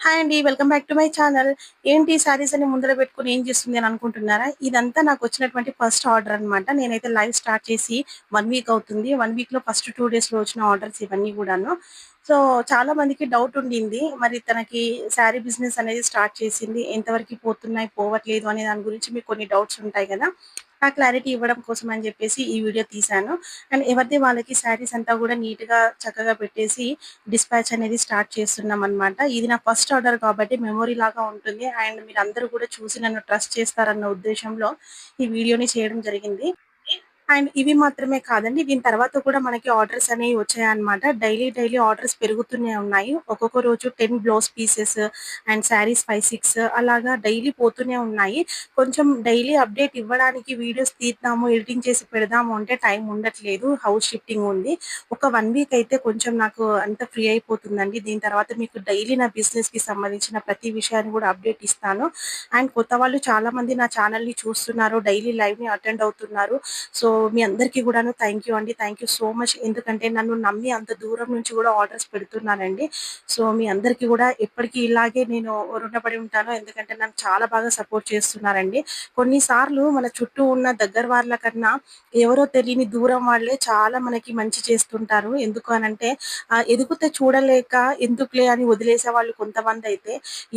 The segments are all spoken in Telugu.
హాయ్ అండి. Welcome back to my channel. ఏంటి శారీస్ అన్ని ముందర పెట్టుకొని ఏం చేస్తుంది అని అనుకుంటున్నారా? ఇదంతా నాకొచ్చినటువంటి ఫస్ట్ ఆర్డర్ అన్నమాట. నేనైతే లైవ్ స్టార్ట్ చేసి 1 వీక్ అవుతుంది. 1 వీక్‌లో ఫస్ట్ 2 డేస్‌లో వచ్చిన ఆర్డర్స్ ఇవన్నీ గూడాను. సో, చాలా మందికి డౌట్ ఉండింది. మరి తనకి శారీ బిజినెస్ అనేది స్టార్ట్ చేసింది. ఎంతవరకి పోతున్నాయి, పోవట్లేదు అనే దాని గురించి మీకు కొన్ని డౌట్స్ ఉంటాయి గదా! ఆ క్లారిటీ ఇవ్వడం కోసం అని జెప్పేసి ఈ వీడియో తీశాను. అండ్ ఎవరిది వాళ్ళకి శారీస్ అంతా గూడా నీట్‌గా చక్కగా పెట్టేసి డిస్పాచ్ అనేది స్టార్ట్ చేస్తున్నామనమాట. ఇది నా ఫస్ట్ ఆర్డర్ కాబట్టి మెమరీ లాగా ఉంటుంది. అండ్ మీరందరూ కూడా చూసి నన్ను ట్రస్ట్ చేస్తారన్న ఉద్దేశంలో ఈ వీడియోని చేయడం జరిగింది. అండ్ ఇవి మాత్రమే కాదండి. దీని తర్వాత కూడా మనకి ఆర్డర్స్ అనేవి వచ్చాయన్నమాట. డైలీ ఆర్డర్స్ పెరుగుతూనే ఉన్నాయి. ఒక్కొక్క రోజు 10 బ్లౌజ్ పీసెస్ అండ్ శారీస్ 5, 6 అలాగా డైలీ పోతూనే ఉన్నాయి. కొంచెం డైలీ అప్డేట్ ఇవ్వడానికి వీడియోస్ తీద్దాము, ఎడిటింగ్ చేసి పెడదాము అంటే టైం ఉండట్లేదు. హౌస్ షిఫ్టింగ్ ఉంది. ఒక 1 వీక్ అయితే కొంచెం నాకు అంత ఫ్రీ అయిపోతుందండి. దీని తర్వాత మీకు డైలీ నా బిజినెస్‌కి సంబంధించిన ప్రతి విషయాన్ని కూడా అప్డేట్ ఇస్తాను. అండ్ కొత్త వాళ్ళు చాలామంది నా ఛానల్‌ని చూస్తున్నారు. డైలీ లైవ్‌ని అటెండ్ అవుతున్నారు. సో, మీ అందరికీ గూడాను థాంక్ యూ అండి. Thank you so much. ఎందుకంటే నన్ను నమ్మి అంత దూరం నుంచి గూడా ఆర్డర్స్ పెడుతున్నారండి. సో, మీ అందరికీ గూడా ఎప్పటికి ఇలాగే నేను రుణపడి ఉంటాను. ఎందుకంటే నన్ను చాలా బాగా సపోర్ట్ చేస్తున్నారండి. కొన్ని సార్లు మన చుట్టూ ఉన్న దగ్గర వాళ్ళ కన్నా ఎవరో తెలియని దూరం వాళ్ళే చాలా మనకి మంచి చేస్తుంటారు. ఎందుకు అనంటే ఎదుగుతే చూడలేక ఎందుకులే అని వదిలేసే వాళ్ళు కొంతమందైతే,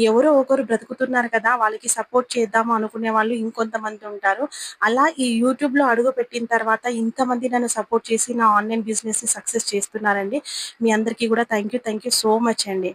ఎవరో ఒకరు బ్రతుకుతున్నారు కదా! వాళ్ళకి సపోర్ట్ చేద్దాము అనుకునే వాళ్ళు ఇంకొంతమంది ఉంటారు. అలా ఈ యూట్యూబ్‌లో అడుగుపెట్టిన తర్వాత ఇంతమంది నన్ను సపోర్ట్ చేసి నా ఆన్‌లైన్ బిజినెస్‌ని సక్సెస్ చేస్తున్నారండి. మీ అందరికీ గూడా థాంక్ యూ సో మచ్ అండి.